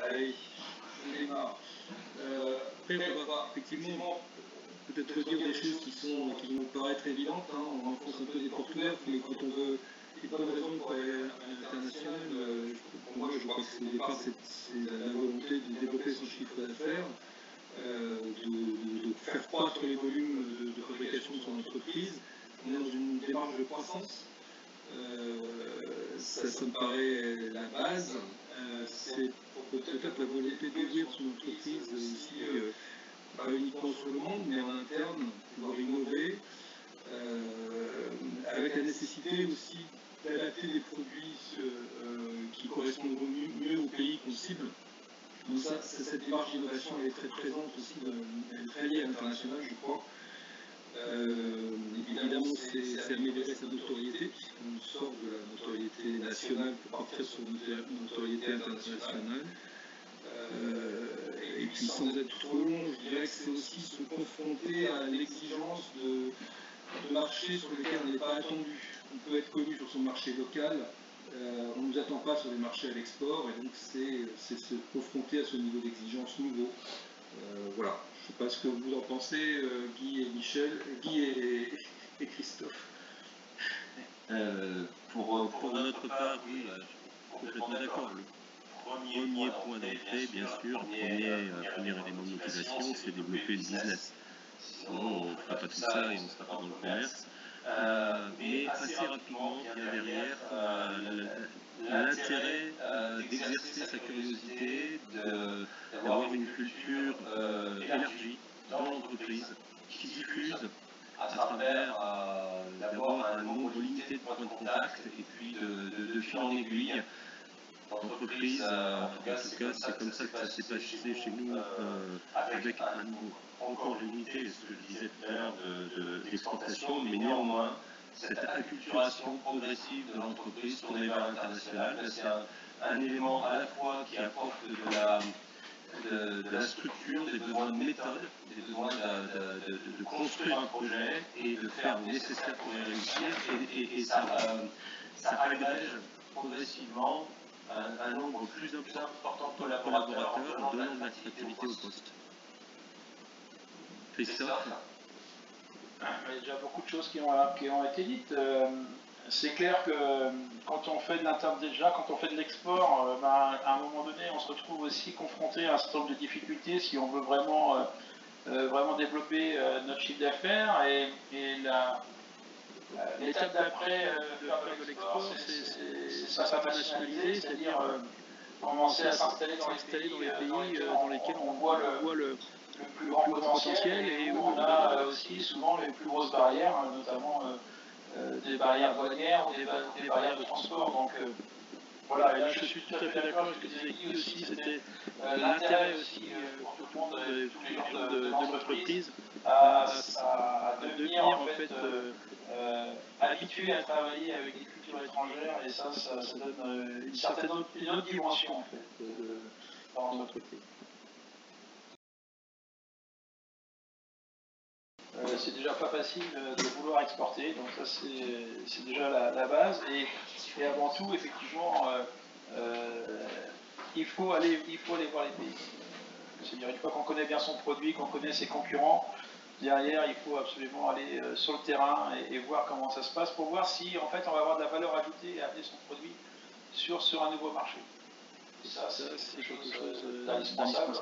Allez, je démarre. Effectivement, peut-être redire des choses qui vont paraître évidentes, hein, on enfonce un peu des portes ouvertes, mais quand on veut, il n'y a pas de raison pour aller à l'international. Pour moi, je crois que au départ, c'est la volonté de développer son chiffre d'affaires, de faire croître les volumes de fabrication de son entreprise. On est dans une démarche de croissance. Ça me paraît la base. C'est peut-être la volonté d'ouvrir son entreprise aussi, pas uniquement sur le monde, mais en interne, pouvoir innover, avec la nécessité aussi d'adapter des produits qui correspondent mieux au pays qu'on cible. Donc ça, cette démarche d'innovation, elle est très présente aussi, elle est très liée à l'international, je crois. Évidemment, c'est améliorer sa notoriété, puisqu'on sort de la notoriété nationale pour partir sur une notoriété internationale. Et puis sans être trop long, je dirais que c'est aussi se confronter à l'exigence de marchés sur lesquels on n'est pas attendu. On peut être connu sur son marché local, on ne nous attend pas sur les marchés à l'export, et donc c'est se confronter à ce niveau d'exigence nouveau. Voilà, je ne sais pas ce que vous en pensez, Guy et Michel, Guy et Christophe. Pour notre part, oui, je suis complètement d'accord. Le premier point d'entrée, bien sûr, premier élément de motivation, c'est développer le business. Sinon, on ne fera pas tout ça et on ne sera pas dans le commerce. Mais assez rapidement vient derrière l'intérêt d'exercer sa curiosité, d'avoir une culture élargie dans l'entreprise qui diffuse à travers d'avoir un nombre limité de points de contact et puis de fil en aiguille d'entreprise. En tout cas, c'est comme ça que ça s'est passé chez nous, avec un niveau encore limité, ce que je disais tout à l'heure, d'exportation, mais néanmoins, cette acculturation progressive de l'entreprise tournée vers l'international, c'est un élément à la fois qui apporte de la structure, des besoins de méthode, des besoins de construire un projet et de faire le nécessaire pour y réussir, et ça agrège progressivement un nombre plus important de collaborateurs en donnant de l'attractivité au poste. Christophe? Il y a déjà beaucoup de choses qui ont été dites. C'est clair que quand on fait de l'export, à un moment donné, on se retrouve aussi confronté à un certain nombre de difficultés si on veut vraiment développer notre chiffre d'affaires. Et l'étape d'après de faire de l'export, c'est s'internationaliser, c'est-à-dire commencer à s'installer dans les pays dans lesquels on voit le plus grand potentiel et où on a aussi souvent les plus grosses barrières, notamment des barrières douanières ou des barrières de transport. Donc voilà, et là je suis tout à fait d'accord avec ce que disait Guy aussi, c'était l'intérêt aussi pour tout le monde, tous les gens de l'entreprise, à devenir en fait habitués à travailler avec des cultures étrangères, et ça donne une autre dimension en fait dans l'entreprise. C'est déjà pas facile de vouloir exporter, donc ça c'est déjà la base. Et avant tout, effectivement, il faut aller voir les pays. C'est-à-dire, une fois qu'on connaît bien son produit, qu'on connaît ses concurrents, derrière, il faut absolument aller sur le terrain et voir comment ça se passe pour voir si en fait on va avoir de la valeur ajoutée et amener son produit sur un nouveau marché. Et ça c'est quelque chose d'indispensable.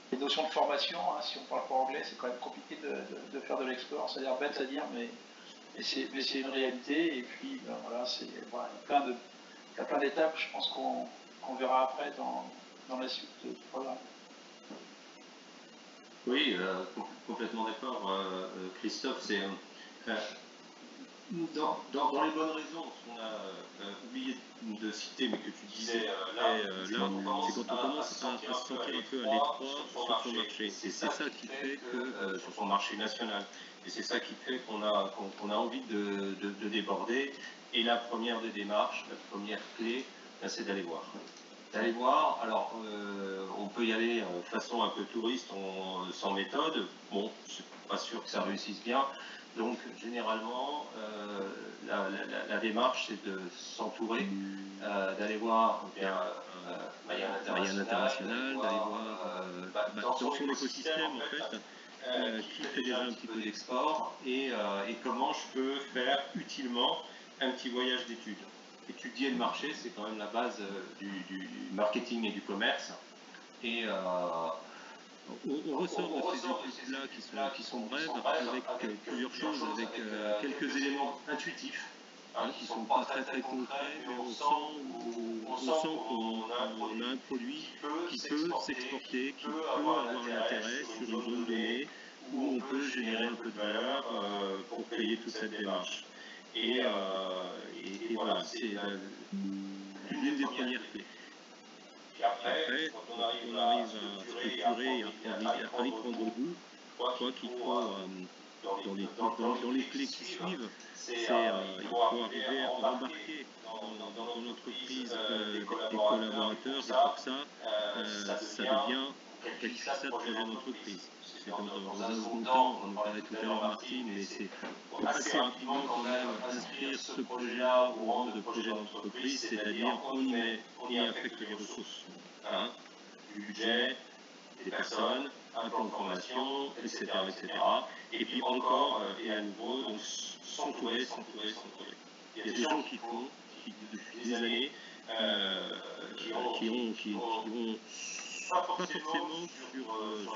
Les notions de formation, hein, si on parle pas anglais, c'est quand même compliqué de faire de l'export. C'est-à-dire bête à dire, mais c'est une réalité. Et puis ben, voilà, voilà, il y a plein d'étapes, je pense qu'on verra après dans la suite du programme. Oui, complètement d'accord, Christophe. C'est dans les bonnes raisons, ce qu'on a oublié de citer, mais que tu disais c'est quand on commence à se sentir un peu à l'étroit sur son marché. C'est ça qui fait que sur son marché national, et c'est ça qui fait qu'on a envie de déborder. Et la première des démarches, la première clé, c'est d'aller voir. Alors, on peut y aller de façon un peu touriste, sans méthode. Bon, je suis pas sûr que ça réussisse bien, Donc généralement, la démarche, c'est de s'entourer, d'aller voir manière internationale, d'aller voir dans son écosystème en fait, qui fait déjà un petit peu d'export et comment je peux faire utilement un petit voyage d'études. Étudier le marché, c'est quand même la base du marketing et du commerce. Et on ressort de ces études-là qui sont brèves avec plusieurs choses, avec quelques éléments intuitifs qui ne sont pas très concrets, mais on sent qu'on a un produit qui peut s'exporter, qui peut avoir l'intérêt sur une zone donnée où on peut générer un peu de valeur pour payer toute cette démarche. Et voilà, c'est l'une des premières clés. Et après, quand on arrive à structurer et à y prendre goût, je crois qu'il faut, dans les clés qui suivent, il faut arriver à embarquer dans l'entreprise des collaborateurs, et pour ça, ça devient, on qualifie ça de projet d'entreprise. C'est dans un second temps, on en parlait tout à l'heure Martine, mais c'est assez rapidement quand même inscrire ce projet-là au rang de projet d'entreprise, c'est-à-dire on y affecte les ressources, du budget, des personnes, un plan de formation, etc. Et puis encore, et à nouveau, donc s'entourer. Il y a des gens qui depuis des années, qui vont pas forcément sur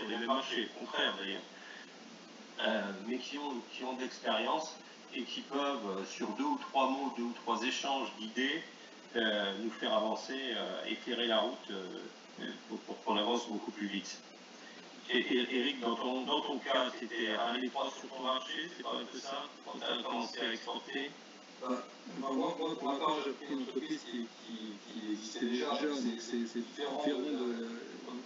les mêmes marchés, au contraire d'ailleurs, mais qui ont de l'expérience et qui peuvent, sur 2 ou 3 mots, 2 ou 3 échanges d'idées, nous faire avancer, éclairer la route pour qu'on avance beaucoup plus vite. Et Eric, dans ton cas, tu étais à l'étroit sur ton marché, c'est pas un peu ça, quand tu as commencé à exporter? Moi, pour ma part, j'ai pris une entreprise qui existait déjà, c'est différent de...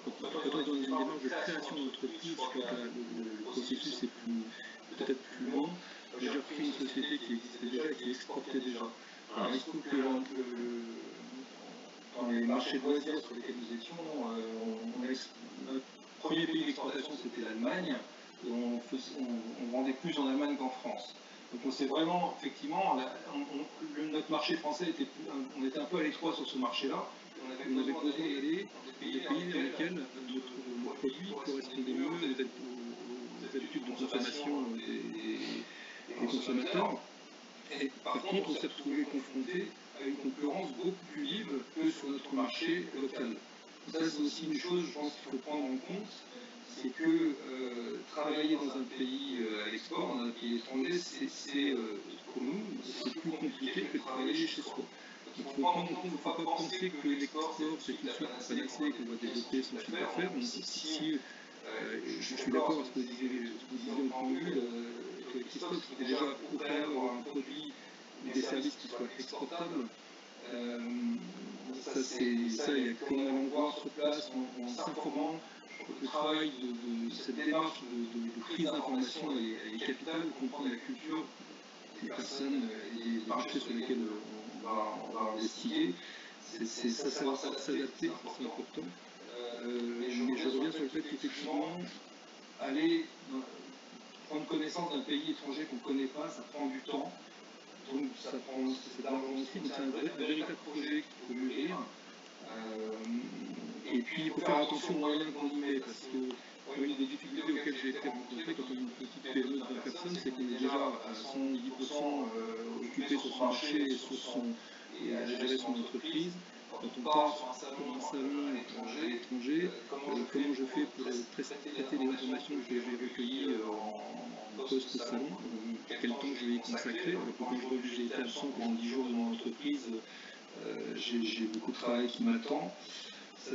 Quand on est dans une démarche de création d'entreprise, je crois que le processus est peut-être plus long. J'ai repris une société qui existait déjà et qui exportait déjà. Alors, il se trouve que dans les marchés de loisirs sur lesquels nous étions, notre premier pays d'exportation c'était l'Allemagne, et on vendait plus en Allemagne qu'en France. Donc on s'est vraiment, effectivement, notre marché français on était un peu à l'étroit sur ce marché-là, on avait besoin d'aller dans des pays dans lesquels notre produit correspondait mieux aux habitudes de consommation des consommateurs. Et par contre, on s'est retrouvé confronté à une concurrence beaucoup plus libre que sur notre marché local. Ça, c'est aussi une chose, je pense, qu'il faut prendre en compte, c'est que travailler dans un pays à l'export, dans un pays étranger, pour nous, c'est plus compliqué que de travailler chez soi. Donc il faut prendre en compte, il ne faut pas penser que l'export, c'est tout de suite un panacée qu'on va développer son chiffre d'affaires. Donc si je suis d'accord avec ce que vous disiez en préambule, Christophe, il faut déjà au préalable avoir un produit ou des services qui soient exportables. Il y a qu'on allait voir sur place en s'informant. Le travail de cette démarche de prise d'information est capital, comprendre la culture des personnes et des marchés sur lesquels on va investiguer. Ça savoir s'adapter, c'est important. Mais je reviens sur le fait qu'effectivement, aller prendre connaissance d'un pays étranger qu'on ne connaît pas, ça prend du temps. Donc c'est de l'argent aussi, donc c'est un véritable projet qu'il faut mûrir. Et puis il faut faire attention aux moyens qu'on y met, parce que une des difficultés auxquelles j'ai été rencontré quand on est une petite PME de 20 personnes, c'est qu'on est déjà à 110% occupé sur son marché et à gérer son entreprise. Quand on part sur un salon étranger, comment je fais pour traiter les informations que j'ai recueillies en post-salon, quel temps je vais y consacrer, alors que quand j'ai été absent pendant 10 jours de mon entreprise, j'ai beaucoup de travail qui m'attend.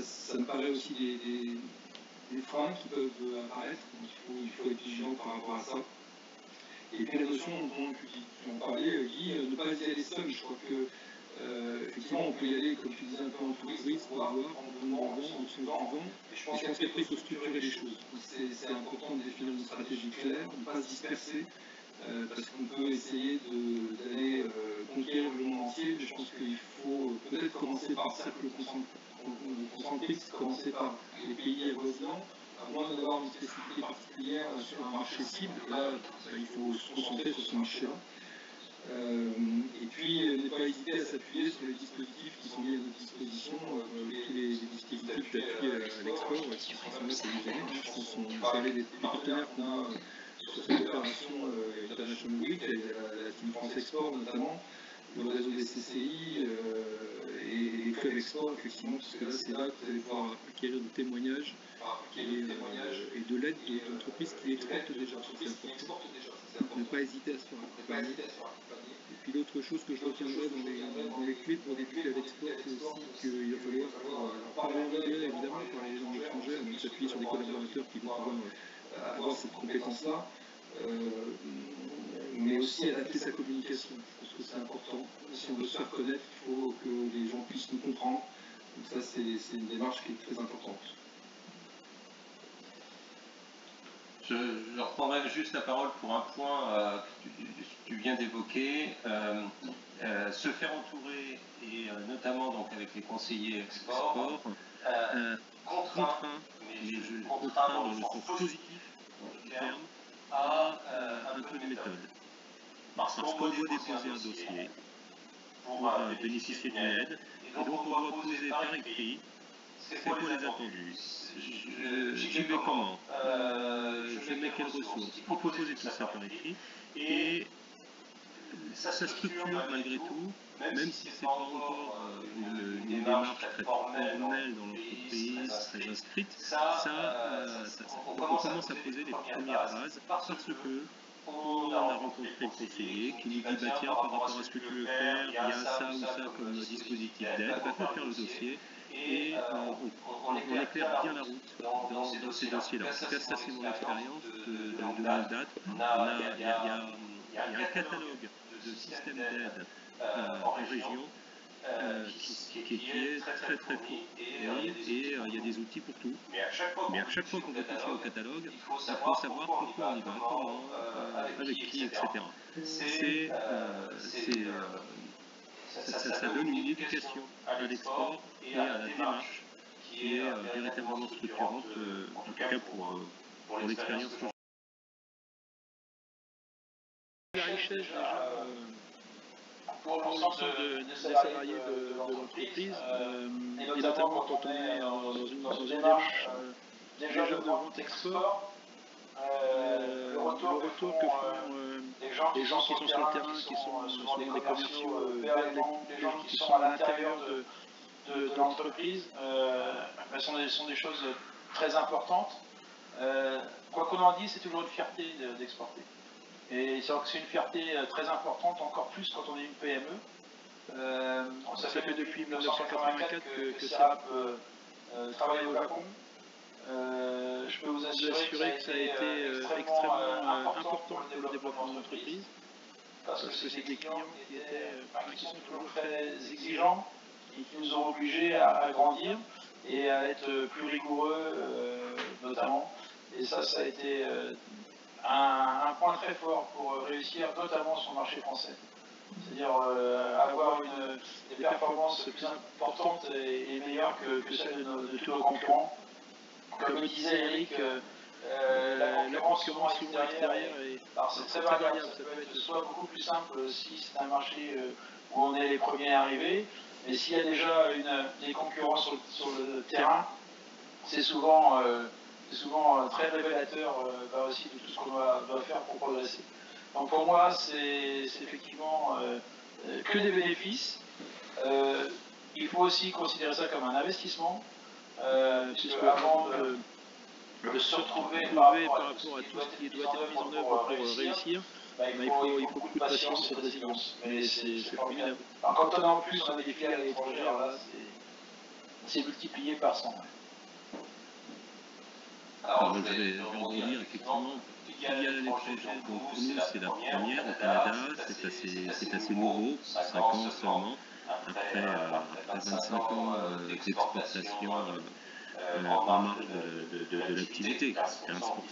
Ça me paraît aussi des freins qui peuvent apparaître, donc il faut être vigilant par rapport à ça. Et puis la notion dont tu en parlais, Guy, ne pas y aller seul, je crois que effectivement on peut y aller, comme tu disais, un peu en touriste pour avoir en donnant le vent, en sens du vent, et je pense qu'après il faut structurer les choses. C'est important de définir une stratégie claire, de ne pas se disperser, parce qu'on peut essayer d'aller conquérir le monde entier, mais je pense qu'il faut peut-être commencer par le cercle concentrique, commencer par les pays avoisinants, à moins d'avoir une spécificité particulière sur un marché cible, et là, il faut se concentrer sur ce marché-là. Et puis, ne pas hésiter à s'appuyer sur les dispositifs qui sont mis à notre disposition, tous les dispositifs d'appui à l'export qui sont là pour nous aider. Vous parlez des partenaires qu'on a sur cette opération International Week, la Team France Export notamment, le réseau des CCI et les clubs export, effectivement, parce que là, c'est là que vous allez pouvoir acquérir du témoignage et de l'aide d'entreprises qui exportent déjà. Ne pas hésiter à se faire accompagner. Et puis l'autre chose que je retiendrai dans les clés pour débuter à l'export, c'est aussi qu'il va falloir parler anglais, évidemment, parler les langues étrangères, donc s'appuyer sur des collaborateurs qui vont pouvoir avoir cette compétence-là, mais aussi adapter sa communication. Je pense que c'est important. Si on veut se faire connaître, il faut que les gens puissent nous comprendre. Donc ça, c'est une démarche qui est très importante. Je reprendrai juste la parole pour un point que tu viens d'évoquer. Se faire entourer, et notamment donc avec les conseillers export, contraint dans le sens positif du terme, à un peu de méthode. Parce qu'on doit déposer un dossier pour bénéficier d'une aide, et donc on doit poser par écrit c'est quoi les attendus, j'y vais comment, je mets quelles ressources. Il faut poser tout ça par écrit, et ça structure malgré tout, même si c'est pas encore une démarche très formelle dans l'entreprise, très inscrite, on commence à poser les premières bases parce que on a rencontré le conseiller qui nous dit bah tiens, par rapport à ce que tu veux faire, il y a ça ou ça comme dispositif d'aide, bah faut faire le dossier et on éclaire bien la route dans ces dossiers-là. En tout cas, ça c'est mon expérience de longue date. Il y a un catalogue de systèmes d'aide en région qui est très très fourni et il y a des outils pour tout. Mais à chaque fois qu'on veut toucher au catalogue, il faut savoir pourquoi on y va, comment, avec qui, etc. Ça donne une éducation à l'export et à la démarche qui est véritablement structurante, en tout cas pour l'expérience que j'ai. La richesse déjà pour l'ensemble des salariés de l'entreprise, et notamment quand on est dans une démarche déjà de vente export, le retour que font les gens qui sont sur le terrain, qui sont souvent des commerciaux, vers les gens qui sont à l'intérieur de l'entreprise, sont des choses très importantes. Quoi qu'on en dise, c'est toujours une fierté d'exporter. Et c'est une fierté très importante, encore plus quand on est une PME. Ça fait depuis 1984 que SERAP travaille au Japon. Je peux vous assurer que ça a été extrêmement important pour le développement de l'entreprise, parce que c'est des clients qui sont toujours très exigeants et qui nous ont obligés à grandir et à être plus rigoureux, notamment. Et ça a été un point très fort pour réussir, notamment sur le marché français. C'est-à-dire avoir des performances plus importantes et meilleures que celles de tous nos concurrents. Comme le disait Eric, la concurrence souvent extérieure, c'est très variable. Ça peut être soit beaucoup plus simple si c'est un marché où on est les premiers arrivés, mais s'il y a déjà des concurrents sur le terrain, c'est souvent très révélateur aussi de tout ce qu'on doit faire pour progresser. Donc pour moi, c'est effectivement que des bénéfices. Il faut aussi considérer ça comme un investissement, puisque avant de se retrouver par rapport à tout ce qui doit être mis en œuvre pour réussir, il faut beaucoup de patience et de résilience. Mais c'est formidable. Alors, quand on a en plus des filiales étrangères, là, c'est multiplié par 100. Alors, je vais rebondir, effectivement, filiale à l'étranger, donc pour nous c'est la première au Canada, c'est assez nouveau, 5 ans seulement, après 25 ans d'exportation en marge de l'activité, 15%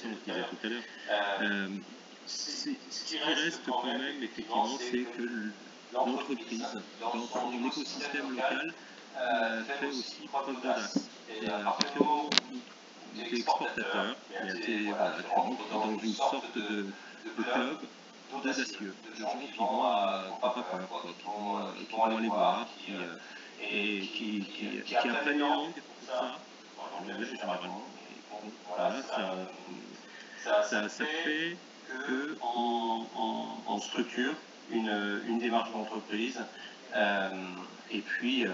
je disais tout à l'heure. Ce qui reste quand même, effectivement, c'est que l'entreprise, dans son écosystème local, fait aussi preuve d'audace. À partir du moment où tu es exportateur, mais tu rentres dans une sorte de club d'audacieux, de gens qui vont pas peur, qui vont aller voir, qui apprennent la langue pour ça, l'anglais généralement. Voilà, ça fait qu'on structure une démarche d'entreprise. Et puis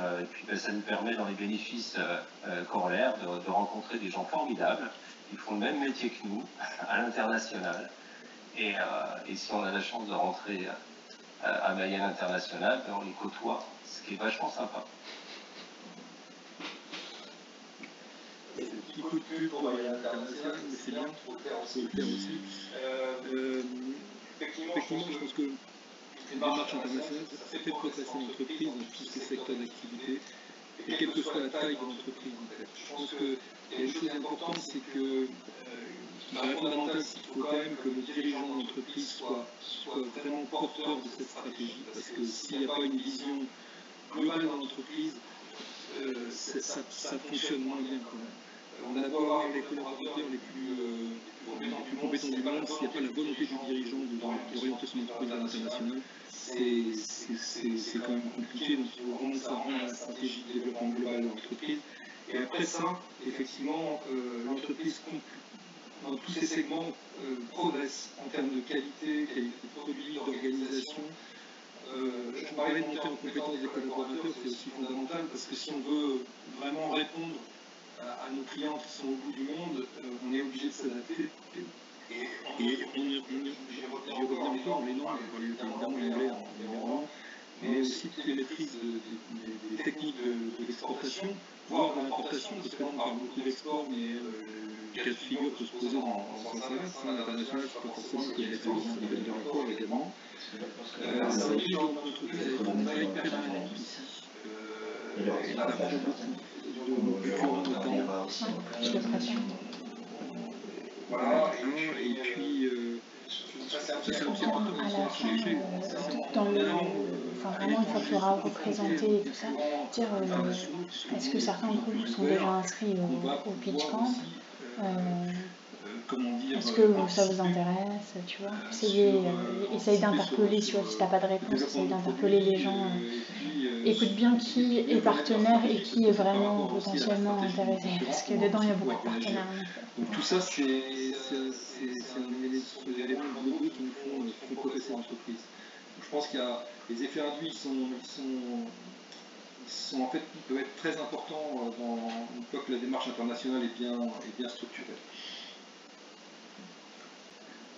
ça nous permet dans les bénéfices corollaires de rencontrer des gens formidables qui font le même métier que nous à l'international. Et si on a la chance de rentrer à Mayenne International, on les côtoie, ce qui est vachement sympa. C'est un petit coup de pub pour Mayenne International, mais c'est bien pour le faire aussi. Effectivement, je pense que les démarches internationales, ça fait progresser l'entreprise dans tous ces secteurs d'activité, et quelle que soit la taille de l'entreprise en fait. Je pense qu'il y a une chose importante, c'est que il paraît fondamental, c'est qu'il faut quand même que le dirigeant de l'entreprise soit vraiment porteur de cette stratégie, parce que s'il n'y a pas une vision globale dans l'entreprise, ça fonctionne moins bien quand même. On a beau avoir les collaborateurs les plus compétents du monde, s'il n'y a pas la volonté du dirigeant d'orienter son entreprise à l'international, c'est quand même compliqué. Donc il faut vraiment que ça rentre dans la stratégie de développement global de l'entreprise. Et après ça, effectivement, l'entreprise dans tous ces segments progresse en termes de qualité de produits, d'organisation. Je parlais de monter en compétence des collaborateurs, c'est aussi fondamental parce que si on veut vraiment répondre à nos clients qui sont au bout du monde, on est obligé de s'adapter. Et on est obligé de revenir encore les langues, on parle évidemment l'anglais en numéro 1, mais aussi toutes les maîtrises des techniques de l'exportation, voire de l'importation, parce que là on parle beaucoup d'export, mais le cas de figure peut se poser dans ce sens-là. L'international, c'est pas forcément que les services, ça peut être de l'import également. Ça oblige l'entreprise à être en veille permanente aussi. Et là, on beaucoup de nos concurrents notamment. Voilà, et puis ça c'est aussi important à la fin, dans le, enfin vraiment une fois que tu auras représenté et tout ça, dire est-ce que certains d'entre vous sont déjà inscrits au Pitch Camp, est-ce que ça vous intéresse, tu vois, essaye d'interpeller, si tu n'as pas de réponse, essaye d'interpeller les gens, écoute bien qui est partenaire et qui est vraiment potentiellement intéressé, parce que dedans il y a beaucoup de partenaires. Donc tout ça c'est des éléments globaux qui nous font progresser l'entreprise. Je pense qu'il y a les effets induits, en fait, ils peuvent être très importants une fois que la démarche internationale est bien structurée.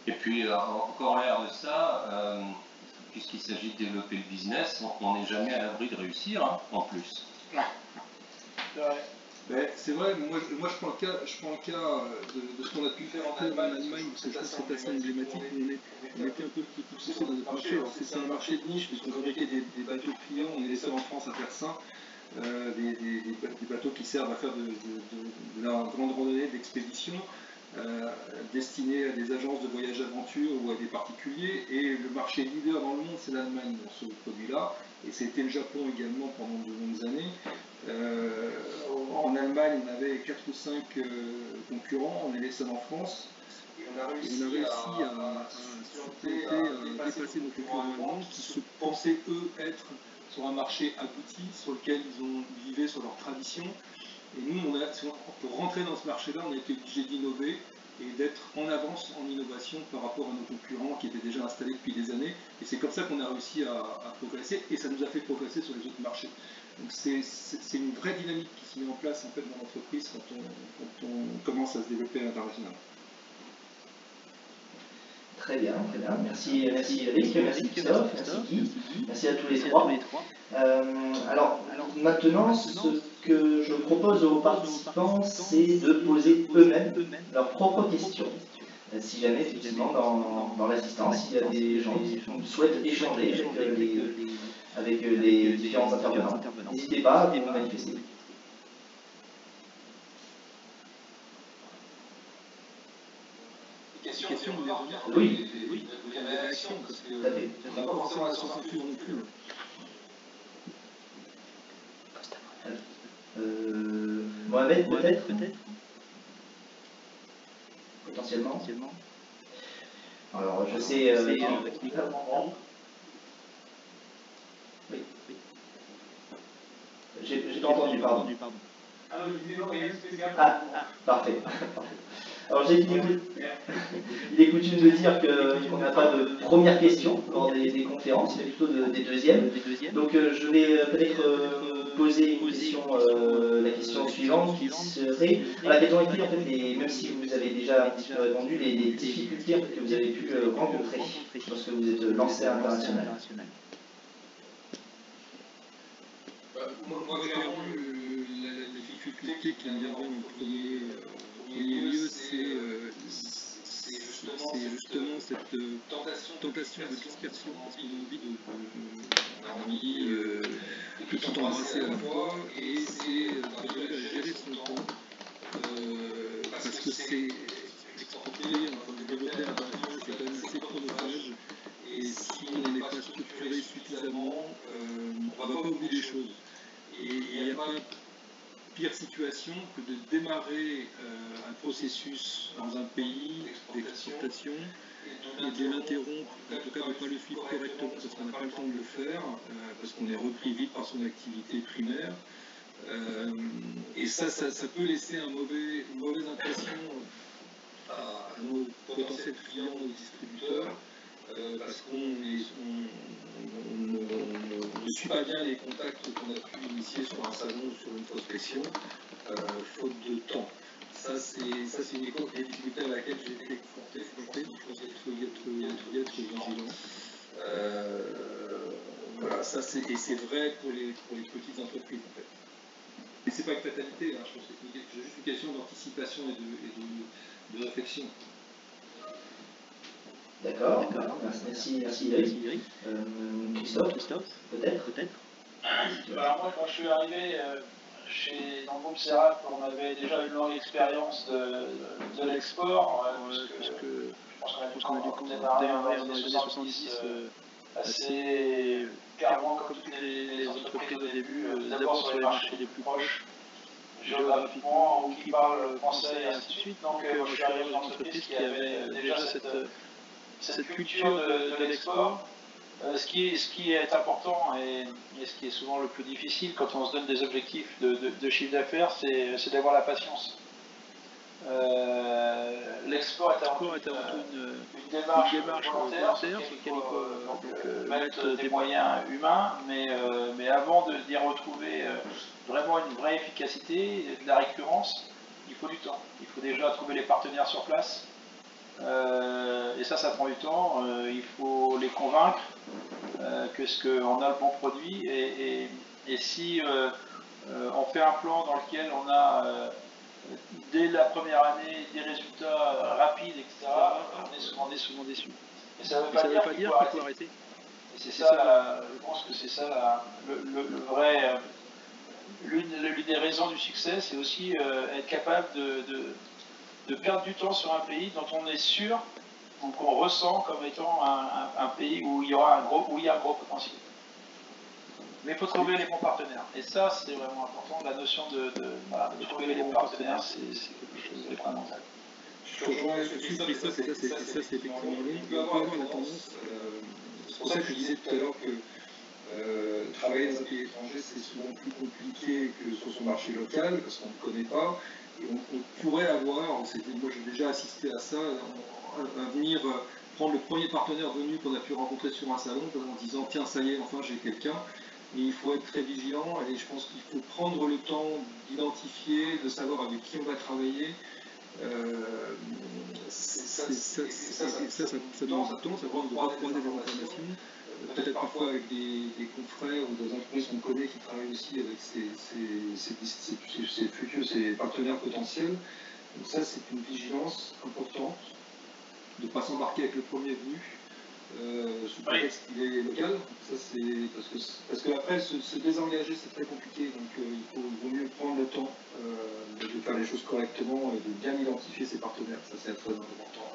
Et puis, en corollaire de ça, puisqu'il s'agit de développer le business, on n'est jamais à l'abri de réussir, hein, en plus. C'est vrai, moi je prends le cas de ce qu'on a pu faire en Allemagne, parce que je pense que c'est assez emblématique, où on était un peu le petit poussé dans notre marché. C'est un marché de niche, puisqu'on fabriquait des bateaux pliants, on est les seuls en France à faire ça, des bateaux qui servent à faire de la grande randonnée, d'expédition, destinés à des agences de voyage aventure ou à des particuliers, et le marché leader dans le monde c'est l'Allemagne dans ce produit-là, et c'était le Japon également pendant de longues années. En Allemagne on avait 4 ou 5 concurrents, on est les seuls en France, et on a réussi à surmonter, à dépasser nos concurrents allemands qui se pensaient eux être sur un marché abouti, sur lequel ils vivaient sur leur tradition. Et nous, pour rentrer dans ce marché-là, on a été obligé d'innover et d'être en avance en innovation par rapport à nos concurrents qui étaient déjà installés depuis des années. Et c'est comme ça qu'on a réussi à progresser, et ça nous a fait progresser sur les autres marchés. Donc c'est une vraie dynamique qui se met en place en fait dans l'entreprise quand on commence à se développer à l'international. Très bien. Merci Eric, merci Christophe, merci Guy, merci à tous les trois. Alors maintenant, ce que je propose aux participants, c'est de poser eux-mêmes leurs propres questions. Si jamais, effectivement, dans l'assistance, il y a des gens qui souhaitent échanger avec les différents intervenants, n'hésitez pas à vous manifester. Question, oui. Des réactions, parce que on n'a pas forcément la science infuse non plus. Mohamed, peut-être. potentiellement. Alors, je sais... oui. J'ai pas entendu, pardon. Ah, parfait. Alors, il est coutume de dire qu'on n'a pas de première question lors des conférences, mais plutôt des deuxièmes. Donc, je vais peut-être poser une question, la question suivante, qui serait, quelles ont été, en fait, même si vous avez déjà un petit peu répondu, les difficultés que vous avez pu rencontrer lorsque vous êtes lancé à l'international. Moi, clairement, la difficulté qui me viendrait en premier lieu, c'est justement cette tentation de dispersion, parce qu'on a envie de tout embrasser à la fois, et c'est d'arriver à gérer son temps, parce que c'est exporter, développer un business, c'est quand même assez chronophage, et si on n'est pas structuré suffisamment, on ne va pas oublier les choses. Et il n'y a pas pire situation que de démarrer un processus dans un pays d'exportation et de l'interrompre, en tout cas de ne pas le suivre correctement parce qu'on n'a pas le temps de le faire, parce qu'on est repris vite par son activité primaire. Et ça peut laisser une mauvaise impression à nos potentiels clients, nos distributeurs, parce qu'on ne suit pas bien les contacts qu'on a pu initier sur un salon ou sur une prospection, faute de temps. Ça, c'est une difficulté à laquelle j'ai été confronté, donc je pense qu'il faut y être vigilant. Voilà, et c'est vrai pour les petites entreprises, en fait. Mais c'est pas une fatalité, hein, je pense que c'est juste une question d'anticipation et de réflexion. D'accord. Merci Eric. Christophe, peut-être. Alors moi, quand je suis arrivé dans le groupe Serap, on avait déjà une longue expérience de l'export, puisque je pense qu'on a dû démarrer dans les années 70 assez carrément comme toutes les entreprises au début, d'abord sur les marchés les plus proches, géographiquement, ou qui parlent français et ainsi de suite. Donc je suis arrivé dans une entreprise qui avait déjà cette culture de l'export. Ce qui est important et ce qui est souvent le plus difficile quand on se donne des objectifs de chiffre d'affaires, c'est d'avoir la patience. L'export est avant tout une démarche volontaire sur laquelle il faut mettre des moyens humains, mais avant d'y retrouver vraiment une vraie efficacité, de la récurrence, il faut du temps. Il faut déjà trouver les partenaires sur place. Et ça prend du temps. Il faut les convaincre qu'on a le bon produit. Et si on fait un plan dans lequel on a dès la première année des résultats rapides, etc., on est souvent déçu. Et ça ne veut pas dire qu'il faut arrêter. Et c'est ça, je pense que c'est ça le vrai. L'une des raisons du succès, c'est aussi être capable de perdre du temps sur un pays dont on est sûr, ou qu'on ressent comme étant un pays où il y a un gros potentiel. Mais il faut trouver les bons partenaires. Et ça, c'est vraiment important. La notion de trouver les bons partenaires, c'est quelque chose de fondamental. Je te rejoins là-dessus, Christophe, et ça, c'est effectivement long. On peut avoir la tendance, c'est pour ça que je disais tout à l'heure que travailler dans un pays étranger, c'est souvent plus compliqué que sur son marché local, parce qu'on ne connaît pas. Et on pourrait avoir, moi j'ai déjà assisté à ça, à venir prendre le premier partenaire venu qu'on a pu rencontrer sur un salon en disant tiens ça y est, enfin j'ai quelqu'un. Et il faut être très vigilant et je pense qu'il faut prendre le temps d'identifier, de savoir avec qui on va travailler. Ça demande du temps, ça demande de recroiser des informations, peut-être parfois avec des confrères ou des entreprises qu'on connaît qui travaillent aussi avec ces partenaires potentiels. Donc ça, c'est une vigilance importante de ne pas s'embarquer avec le premier venu sous prétexte qu'il est local. Ça, c'est parce qu'après, se désengager, c'est très compliqué. Donc il vaut mieux prendre le temps de faire les choses correctement et de bien identifier ses partenaires. Ça, c'est très important.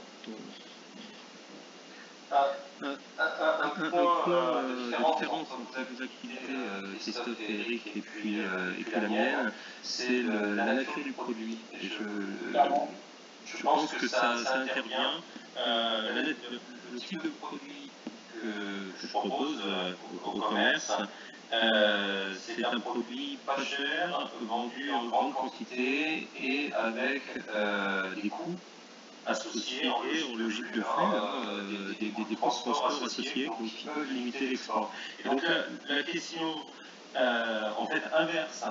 Un point de différence entre vos activités, Christophe et Eric, et puis la mienne, c'est la nature du produit. Et je pense que ça intervient. Le type de produit que je propose au commerce, c'est un produit pas cher, vendu en grande quantité et avec des coûts associés en logique de flux, des coûts de transport associés donc, qui peuvent limiter l'export. Et donc la question en fait inverse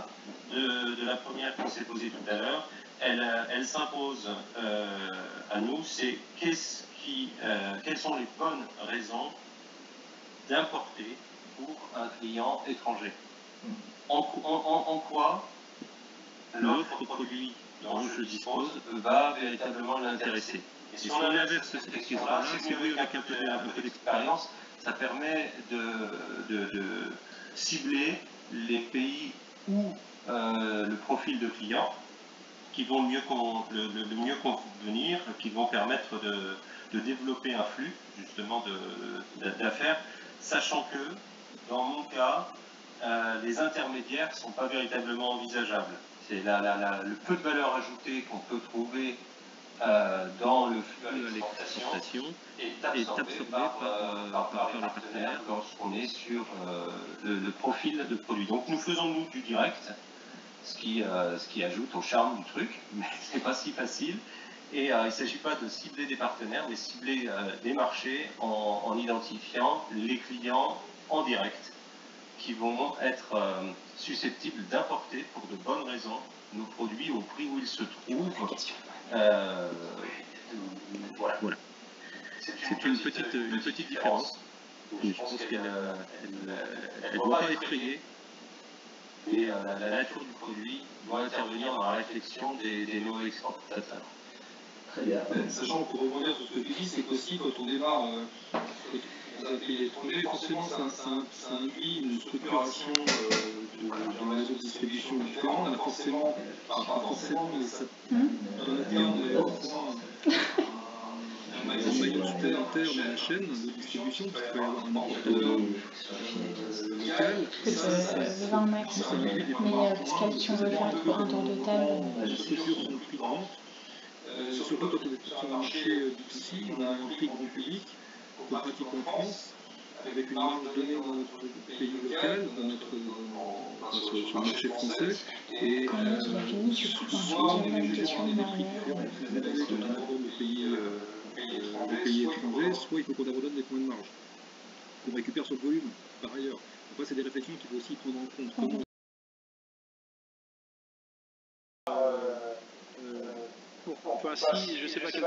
de la première qu'on s'est posée tout à l'heure, elle s'impose à nous, c'est quelles sont les bonnes raisons d'importer pour un client étranger. En quoi l'offre produit dont je dispose va véritablement l'intéresser. Et si on inverse cette question-là, si vous avec un peu d'expérience, ça permet de cibler les pays où le profil de clients qui vont le mieux convenir, qui vont permettre de développer un flux justement d'affaires, sachant que dans mon cas, les intermédiaires ne sont pas véritablement envisageables. C'est le peu de valeur ajoutée qu'on peut trouver dans le flux à l'exportation est absorbé par les partenaires lorsqu'on est sur le profil de produit. Donc nous faisons nous du direct, ce qui ajoute au charme du truc, mais ce n'est pas si facile. Et il ne s'agit pas de cibler des partenaires, mais cibler des marchés en identifiant les clients en direct qui vont être susceptibles d'importer pour de bonnes raisons nos produits au prix où ils se trouvent. Voilà. C'est une petite différence. Et je pense qu'elle ne doit pas effrayer. Et la nature du produit doit intervenir dans la réflexion des nouveaux exportateurs. Très bien. Sachant que pour rebondir sur ce que tu dis, c'est qu'aussi quand on démarre dans un pays étranger, forcément ça induit une structuration d'un réseau de distribution différent. On a forcément, pas forcément, mais ça, dans le terme, on a forcément un maillon supplémentaire dans la chaîne de distribution, parce qu'il peut y avoir un importateur local. Peut-être 20 max, mais Pascal, si on veut faire un tour de table. La structure son prix de vente. Surtout quand on est sur un marché B2C, on a un prix grand public qu'on pratique en France, avec une marge donnée dans notre pays local, sur le marché français. Et quand il a fini, soit on est obligé de prendre des prix différents plus élevés quand on abonne le pays étranger, soit il faut qu'on abandonne des points de marge qu'on récupère sur le volume par ailleurs. Après, c'est des réflexions qu'il faut aussi prendre en compte. Comment enfin, si, je ne sais pas quel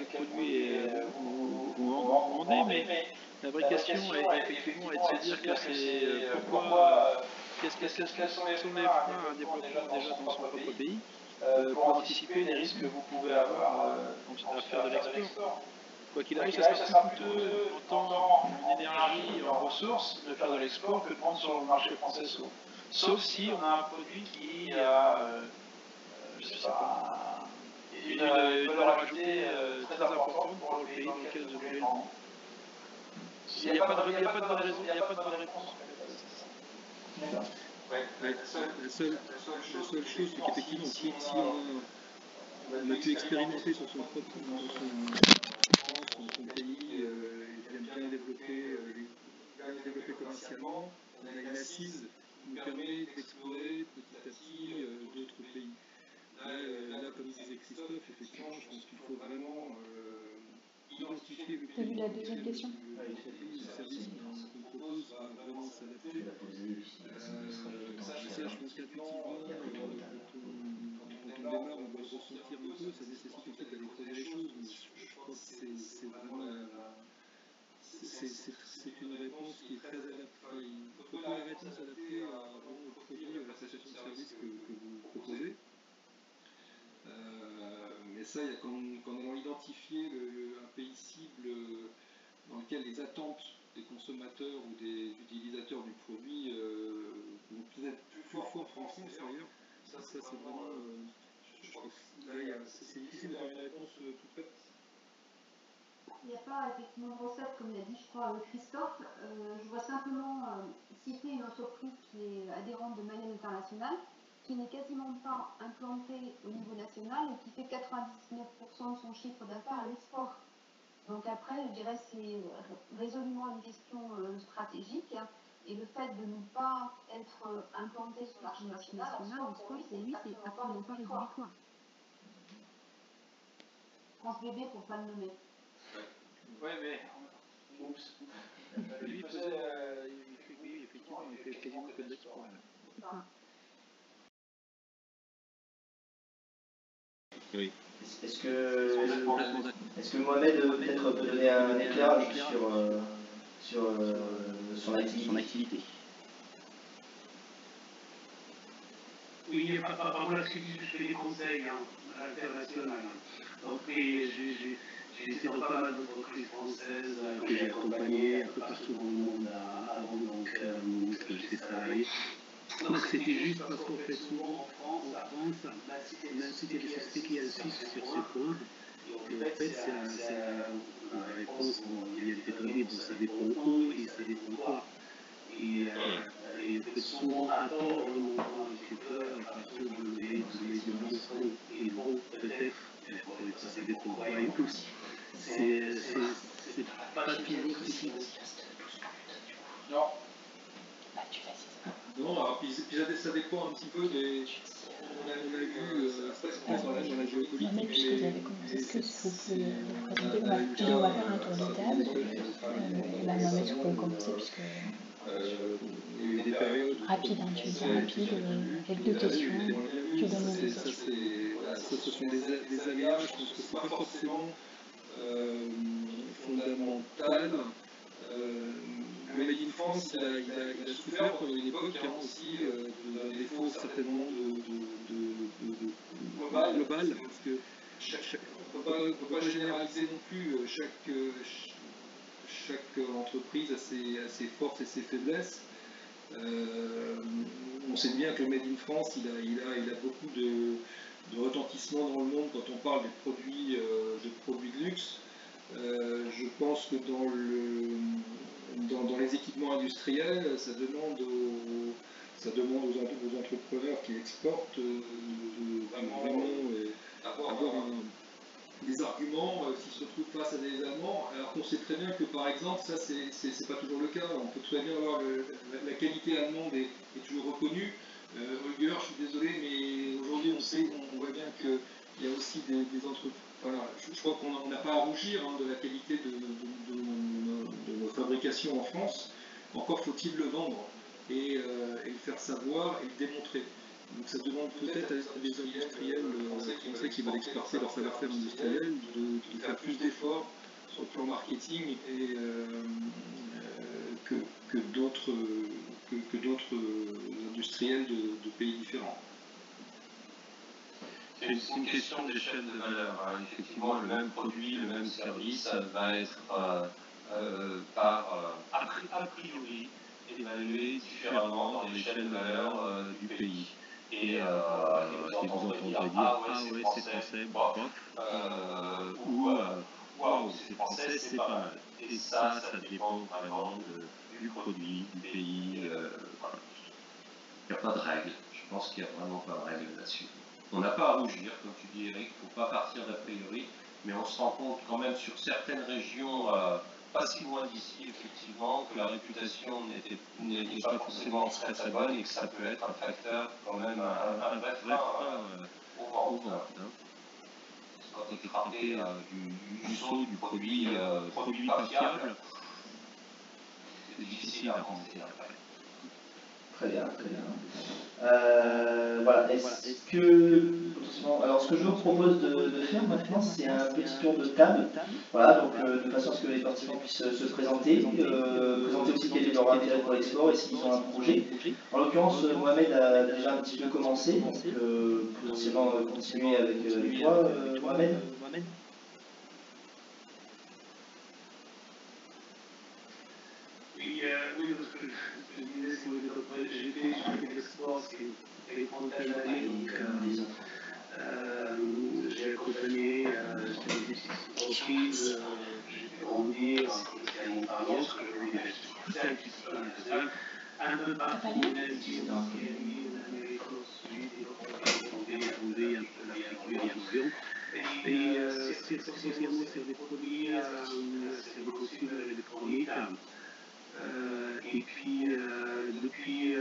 produit vous vendez, mais la vraie question est effectivement de se dire que c'est pourquoi, quels sont les freins à un développement déjà dans son propre pays pour anticiper les risques que vous pouvez avoir à faire de l'export. Quoi qu'il arrive, ça sera plus coûteux en temps, en énergie, en ressources de faire de l'export que de prendre sur le marché français. Sauf si on a un produit qui a je sais pas, une valeur ajoutée très importante pour le pays dans lequel vous voulez le vendre. Il n'y a pas de bonne raison, il n'y a pas de bonne réponse. D'accord. La seule chose, c'est qu'effectivement, si on a pu expérimenter sur son propre son pays, et bien développé commercialement, on a une assise qui nous permet d'explorer petit à petit d'autres pays. Là, comme disait Christophe, effectivement, je pense qu'il faut vraiment identifier le pays. T'as vu la deuxième question? Le service qu'on propose va vraiment s'adapter. Ça, je pense qu'effectivement, quand on démarre, on doit le ressentir un peu. Ça nécessite en fait d'aller creuser les choses. Mais je crois que c'est vraiment c'est une réponse qui est très adaptée. Il faut que la réponse adaptée au produit, à la prestation de service que vous proposez. Mais ça, quand on allons identifier un pays cible dans lequel les attentes des consommateurs ou des utilisateurs du produit vont peut-être plus fortes en France d'ailleurs, ça c'est vraiment, je crois que là, c'est difficile de faire une réponse toute faite. Il n'y a pas effectivement de recette, comme l'a dit, je crois, Christophe. Je voudrais simplement citer une entreprise qui est adhérente de Mayenne International, qui n'est quasiment pas implanté au niveau national et qui fait 99% de son chiffre d'affaires à l'export. Donc après, je dirais c'est résolument une question stratégique. Et le fait de ne pas être implanté sur le marché national, en sport, pour lui, c'est absolument pas rédhibitoire. France Bébé, pour pas le nommer. Oui, mais... Oups. Lui, effectivement, il fait quasiment que de l'export. Oui. Est-ce que Mohamed peut-être peut donner un éclairage sur son activité? Oui, voilà ce que je fais des conseils à l'international. Donc, j'ai été dans pas mal d'entreprises françaises que j'ai accompagnées un peu partout dans le monde avant que j'étais salarié. Donc, c'était juste parce qu'en fait, souvent en France, même si il y a des sociétés qui insistent sur ce point, et en fait, c'est la réponse, il y a des pétroliers, donc ça dépend où et ça dépend quoi. Et en fait, souvent, attendre vraiment un petit peu à partir de l'évidence et bon, peut-être, ça dépend quoi et où. C'est pas toujours si simple. Non. Bah, tu fais ça. Non, alors, puis ça dépend un petit peu des. On a vu, ça c'est plus dans la géopolitique. Mais puisque vous avez commencé, est-ce que vous pouvez le présenter? On va faire un tour de table. Et bah, non, mais tu peux commencer puisque. Il y a eu des périodes. Rapide, hein, tu dis rapide, avec deux questions, tu donnes les deux questions. Ce sont des aléas, je pense que c'est pas forcément fondamental. Le Made in France, il a souffert pendant une époque aussi d'un défaut certainement global, parce que on ne peut pas généraliser non plus. Chaque entreprise a ses forces et ses faiblesses. On sait bien que le Made in France, il a beaucoup de retentissement dans le monde quand on parle des produits de luxe. Je pense que dans les équipements industriels, ça demande aux entrepreneurs qui exportent de vraiment avoir des arguments s'ils se retrouvent face à des Allemands, alors qu'on sait très bien que par exemple, ça c'est pas toujours le cas. On peut très bien avoir la qualité allemande est toujours reconnue. Holger, je suis désolé, mais aujourd'hui on voit bien qu'il y a aussi des entreprises. Voilà, je crois qu'on n'a pas à rougir de la qualité de nos fabrications en France. Encore faut-il le vendre et le faire savoir et le démontrer. Donc ça demande peut-être à des industriels français qui veulent exporter leur savoir-faire industriel de faire plus d'efforts sur le plan marketing que d'autres industriels de pays différents. C'est une question d'échelle de valeur. Hein. Effectivement, le même produit, le même service va être a priori évalué différemment dans l'échelle de valeur du pays. Et vous entendrez dire ah ouais c'est français, bof, ou waouh c'est français, c'est pas mal. Et ça dépend vraiment du produit, du pays. Voilà. Il n'y a pas de règle. Je pense qu'il n'y a vraiment pas de règle là-dessus. On n'a pas à rougir, comme tu dis Eric, il ne faut pas partir d'a priori, mais on se rend compte quand même sur certaines régions, pas si loin d'ici, effectivement, que la réputation n'est pas forcément très très bonne et que ça peut être un facteur, quand même, un vrai frein aux ventes. Hein. Quand tu es frappé du saut du produit pas fiable, c'est difficile à rentrer après. Très bien, très bien. Voilà, est-ce que alors ce que je vous propose de faire maintenant, c'est un petit tour de table, voilà, donc de façon à ce que les participants puissent se présenter, présenter aussi quel est leur intérêt pour l'export et s'ils ont un projet. En l'occurrence, Mohamed a déjà un petit peu commencé, donc potentiellement continuer avec toi, Mohamed. Oui, parce que je disais, si vous êtes j'ai fait de l'export, ce qui fait une trentaine d'années, donc j'ai accompagné des petites entreprises, j'ai fait grandir un peu parallèle, ce que je voulais faire un petit peu international, un peu partout, même si on s'organise, l'Amérique au Sud, essentiellement sur des produits, c'est beaucoup sur l'électronique. Et puis, depuis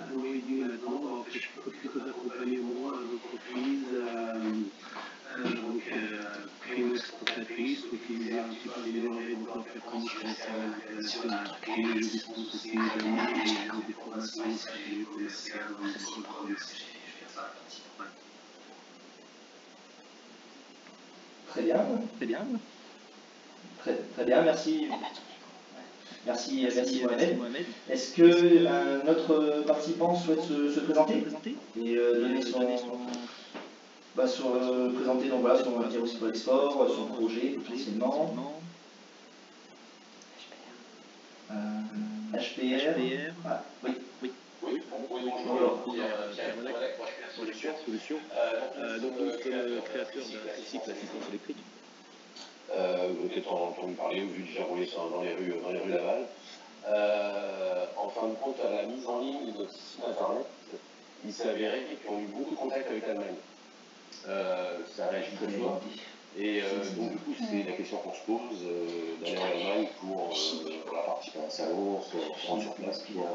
un an et demi maintenant, je fais plutôt d'accompagnement d'entreprise, donc primo exportatrice, pour utiliser un petit peu les données de leur performance commerciale internationale. Et je dispense aussi également des formations commerciales dans le centre commercial. Très bien. Très bien. Très bien, merci. Merci Mohamed. Est-ce que notre participant souhaite se présenter et donner présenter donc voilà son intérêt aussi pour les sports, son projet potentiellement. HPR. Ah, oui. Oui, bonjour, Pierre Mollec pour HPR Solutions. Donc nous sommes créateurs d'un cycle d'assistance électrique. Vous avez peut-être entendu parler ou vu déjà rouler dans les rues Laval. En fin de compte, à la mise en ligne de notre site internet, il s'est avéré qu'on a eu beaucoup de contacts avec l'Allemagne. Ça réagit très fort. Et donc du coup, c'est la question qu'on se pose d'aller en Allemagne pour participer à un salon, se rendre sur place pour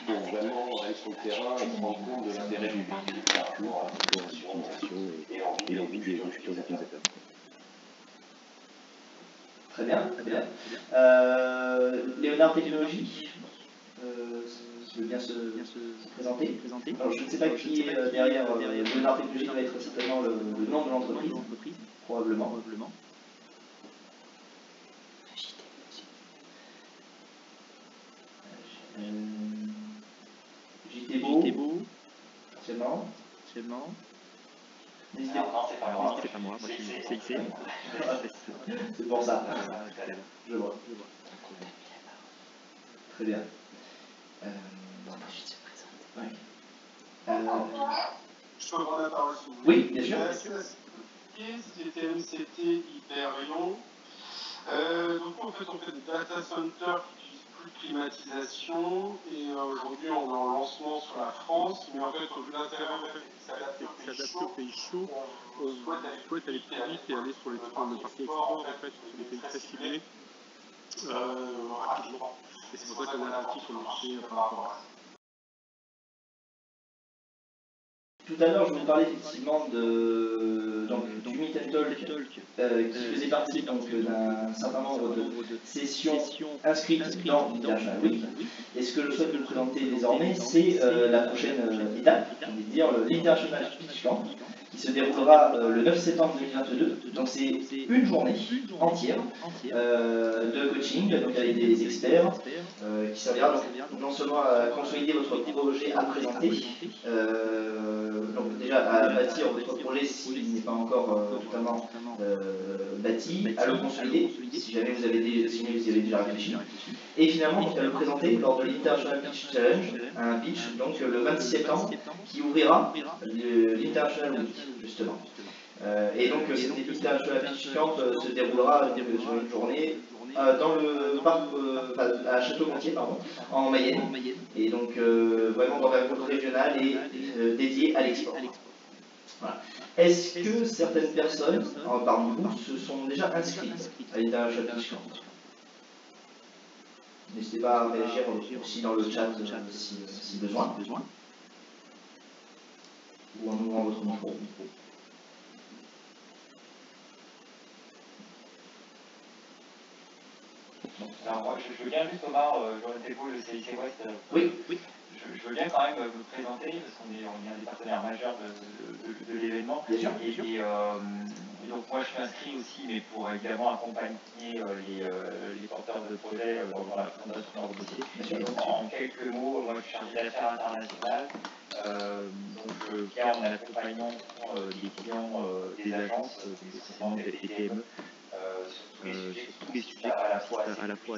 vraiment aller sur le terrain et se rendre compte de l'intérêt du véhicule par rapport à l'utilisation et l'envie des futurs utilisateurs. Très bien. Léonard Technologies, qui veut bien se présenter. Alors, je ne sais pas qui est derrière Léonard Technologies, va être certainement le nom de l'entreprise, probablement. JTBO, actuellement. N'hésitez pas. Non, c'est pas moi, c'est IC. C'est pour ça. Je vois. Très bien. Je peux prendre la parole si vous voulez. Oui, bien sûr. C'était MCT Hyper-Lyon. Donc en fait, on fait des data centers qui utilisent plus de climatisation. Et aujourd'hui, on est en lancement sur la France. Mais en fait, l'intérêt, c'est s'adapter aux pays chauds. On souhaite aller plus vite et aller sur les parties export, en fait, sur des pays très ciblés, rapidement. Et c'est pour ça qu'on est attentif au marché par rapport à ça. Tout à l'heure, je vous parlais effectivement du Meet and Talk qui faisait partie d'un certain nombre de sessions inscrites dans l'International Week. Et ce que je souhaite vous présenter désormais, c'est la prochaine étape, j'ai envie de dire, l'International Pitch Camp, qui se déroulera le 9 septembre 2022. Donc c'est une journée entière de coaching, donc avec des experts, qui servira donc non seulement à consolider votre projet à présenter, donc déjà à bâtir votre projet s'il n'est pas encore totalement bâti, à le consolider si jamais vous avez déjà réfléchi, et finalement donc, à le présenter lors de l'International Pitch Challenge, un pitch donc le 26 septembre qui ouvrira l'International Week justement. Et donc l'International Pitch Camp se déroulera sur une journée dans le parc à Château-Gontier, en Mayenne, et donc vraiment dans un groupe régional et dédié à l'export. Voilà. Est-ce que certaines personnes parmi vous se sont déjà inscrites à l'International Pitch Camp? N'hésitez pas à réagir aussi dans le chat si besoin, ou en ouvrant votre micro. Alors moi, je veux bien juste, Omar, Joël Thébault, le CIC West. Oui. Je veux bien quand même me présenter, parce qu'on est un des partenaires majeurs de l'événement. Bien sûr. Et donc moi, je suis inscrit aussi, mais pour évidemment accompagner les porteurs de projets dans la présentation de leur dossier. Et donc en quelques mots, moi, je suis chargé d'affaires internationales. Donc je viens en accompagnant des clients des agences, essentiellement des PME. Sur tous les sujets à la fois à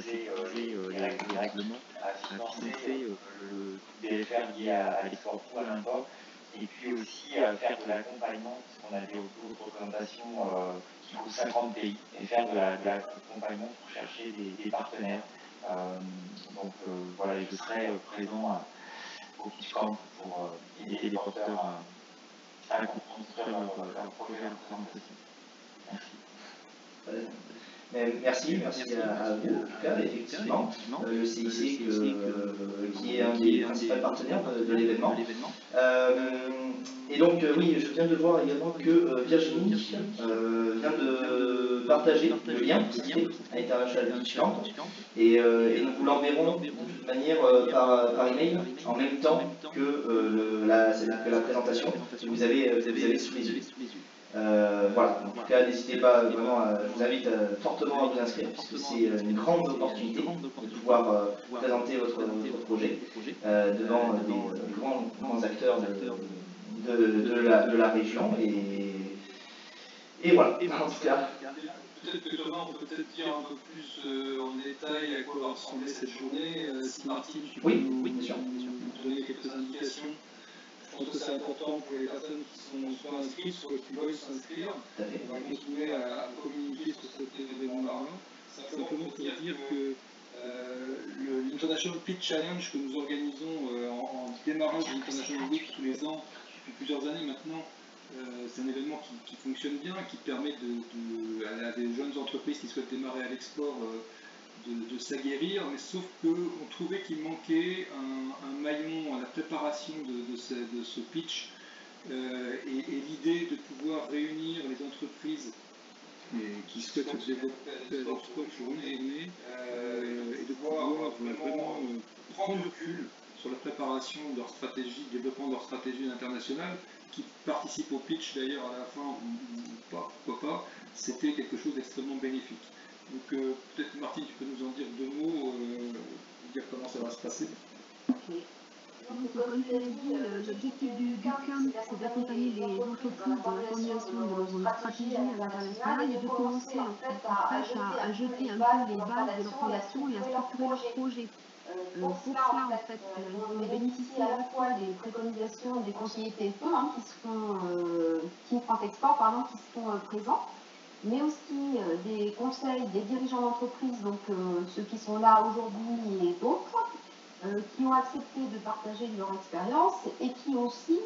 sécuriser les règlements, à financer le DFR lié à l'export pour l'import, et puis aussi à faire de l'accompagnement, parce qu'on avait beaucoup de représentations qui couvrent 50 pays, et faire de l'accompagnement pour chercher des partenaires. Donc voilà, je serai présent au Pitch Camp pour aider les porteurs à construire leur projet, leur présentation. Merci à vous, en tout cas, effectivement, le CIC qui est un des principaux partenaires de l'événement. Et donc, oui, je viens de voir également que Virginie vient de partager le lien à International Pitch Camp, et nous vous l'enverrons de toute manière par email en même temps que la présentation que vous avez sous les yeux. Voilà, en tout cas, n'hésitez pas vraiment, je vous invite fortement à vous inscrire, puisque c'est une grande opportunité de pouvoir présenter votre projet devant des grands acteurs de la région. Et voilà, en tout cas. Peut-être que Thomas, on peut peut-être dire un peu plus en détail à quoi va ressembler cette journée. Si Martine, tu peux nous donner quelques indications. Je pense que c'est important pour les personnes qui sont soit inscrites, soit qui veulent s'inscrire. On va continuer à communiquer sur cet événement-là. Simplement pour dire que l'International Pitch Challenge que nous organisons en démarrage de l'International Week tous les ans, depuis plusieurs années maintenant, c'est un événement qui fonctionne bien, qui permet à des jeunes entreprises qui souhaitent démarrer à l'export de s'aguerrir, mais sauf qu'on trouvait qu'il manquait un maillon à la préparation de ce pitch et l'idée de pouvoir réunir les entreprises qui souhaitent se développer à l'export sur une journée et de pouvoir vraiment prendre le recul sur la préparation de leur stratégie, le développement de leur stratégie internationale, qui participe au pitch d'ailleurs à la fin ou pas, pourquoi pas, c'était quelque chose d'extrêmement bénéfique. Donc peut-être Martine, tu peux nous en dire deux mots, dire comment ça va se passer. Ok. Donc comme tu l'as dit, l'objectif du camp, c'est d'accompagner les entreprises dans la formulation de leur stratégie à l'international et de commencer en fait à jeter un peu les bases de leur fondation et à structurer leur projet. Pour cela, en fait, ils vont bénéficier à la fois des préconisations des conseillers TFE Team France Export, qui seront présents, mais aussi des conseils des dirigeants d'entreprise, donc ceux qui sont là aujourd'hui et d'autres, qui ont accepté de partager leur expérience et qui aussi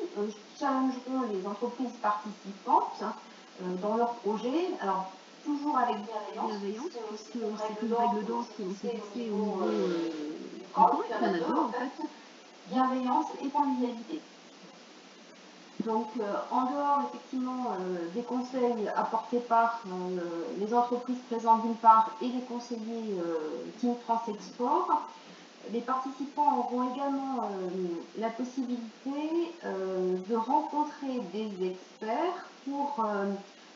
challengeront les entreprises participantes dans leurs projets. Alors, toujours avec bienveillance, puisque c'est une règle d'or qui s'est fixée au niveau du camp, il y en a deux en fait, bienveillance et convivialité. Donc, en dehors effectivement des conseils apportés par les entreprises présentes d'une part et les conseillers Team France Export, les participants auront également la possibilité de rencontrer des experts pour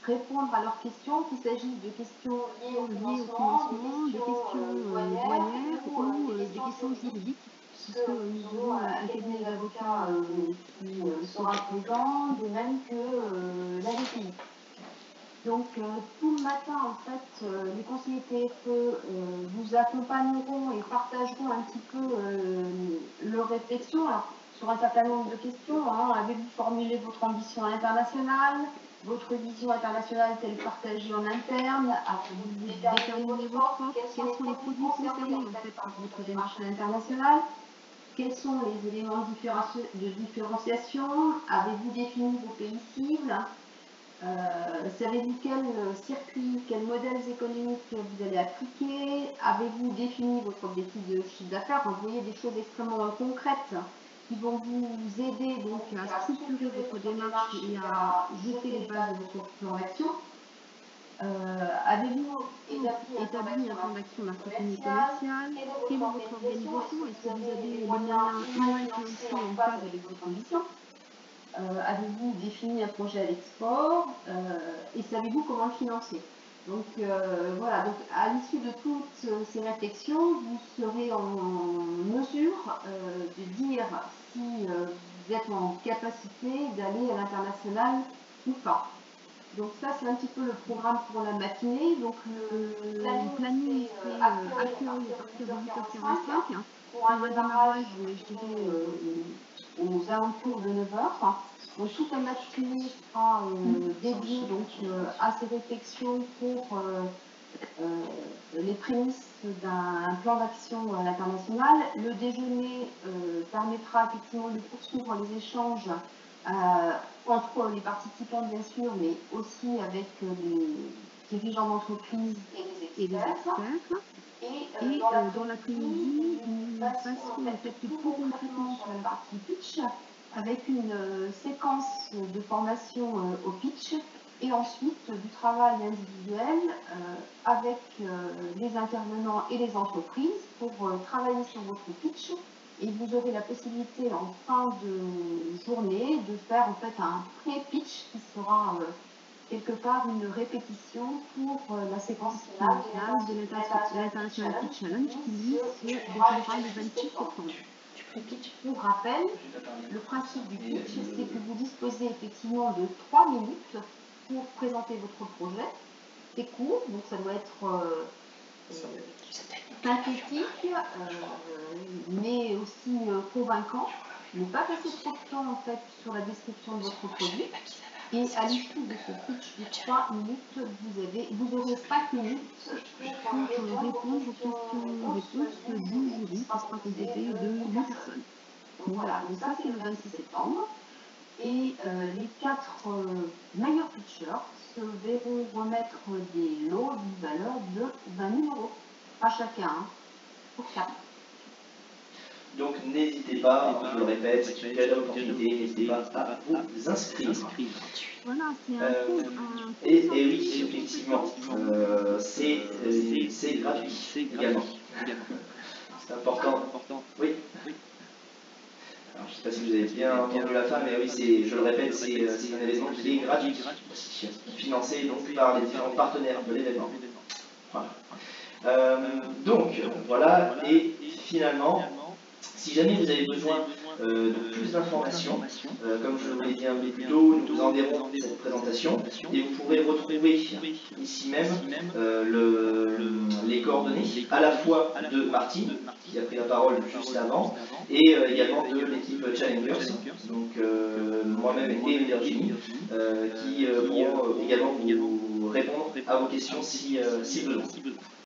répondre à leurs questions, qu'il s'agisse de questions liées au financement, de questions douanières ou des questions juridiques, puisque nous aurons un cabinet d'avocats qui sera présent, de même que l'ADPI. Donc tout le matin, en fait, les conseillers TFE vous accompagneront et partageront un petit peu leurs réflexions sur un certain nombre de questions. Avez-vous formulé votre ambition internationale, votre vision internationale telle partagée en interne, avez-vous déterminé votre offre, quels sont les produits concernés en fait par votre démarche internationale, quels sont les éléments de différenciation, avez-vous défini vos pays cibles, savez-vous quel circuit, quels modèles économiques vous allez appliquer, avez-vous défini votre objectif de chiffre d'affaires. Vous voyez des choses extrêmement concrètes qui vont vous aider donc à structurer votre démarche et à jeter les bases de votre plan d'action. Avez-vous établi un plan d'action marketing et commercial? Quelle est votre organisation? Est-ce que vous avez les moyens humains et financiers en phase avec votre ambition? Avez-vous défini un projet à l'export et savez-vous comment le financer? Donc voilà, donc à l'issue de toutes ces réflexions, vous serez en mesure de dire si vous êtes en capacité d'aller à l'international ou pas. Donc ça, c'est un petit peu le programme pour la matinée. Donc le planning serait accueil à partir de 8h45 pour un démarrage, je dirais, aux alentours de 9h. Donc toute la matinée sera dédiée à ces réflexions pour les prémices d'un plan d'action à l'international. Le déjeuner permettra effectivement de poursuivre les échanges entre les participants bien sûr, mais aussi avec les dirigeants d'entreprise et les experts. Et dans l'après-midi, nous passons en fait tout concrètement sur la partie pitch, avec une séquence de formation au pitch, et ensuite du travail individuel avec les intervenants et les entreprises pour travailler sur votre pitch. Et vous aurez la possibilité en fin de journée de faire en fait un pré-pitch qui sera quelque part une répétition pour la séquence finale de l'International Pitch Challenge qui lui se déroulera le 26 septembre. Pour rappel, le principe du pitch, c'est que vous disposez effectivement de 3 minutes pour présenter votre projet. C'est court, donc ça doit être synthétique, mais aussi convaincant. Ne pas passer trop de temps en fait sur la description de votre produit. Et à l'issue de ce pitch de 3 minutes, vous aurez 5 minutes pour répondre aux questions-réponses du jury qui sera complété de 8 personnes. Voilà, donc ça c'est le 26 septembre. Et les 4 meilleurs pitchers se verront remettre des lots d'une valeur de 20 000 € à chacun, pour 4. Donc n'hésitez pas, je le répète, c'est une belle opportunité, n'hésitez pas à vous inscrire. Voilà, c'est un et oui, effectivement, c'est gratuit également. C'est important. Oui. Alors, je ne sais pas si vous avez bien entendu la fin, mais oui, je le répète, c'est un événement qui est gratuit, financé donc par les différents partenaires de l'événement. Voilà. Donc, voilà, et finalement, si jamais vous avez besoin de plus d'informations, comme je vous l'ai dit un peu plus tôt, nous vous enverrons cette présentation et vous pourrez retrouver ici même les coordonnées à la fois de Martine, qui a pris la parole juste avant, et également de l'équipe Challengers, donc moi-même et Virginie, qui pourront également vous répondre à vos questions si besoin.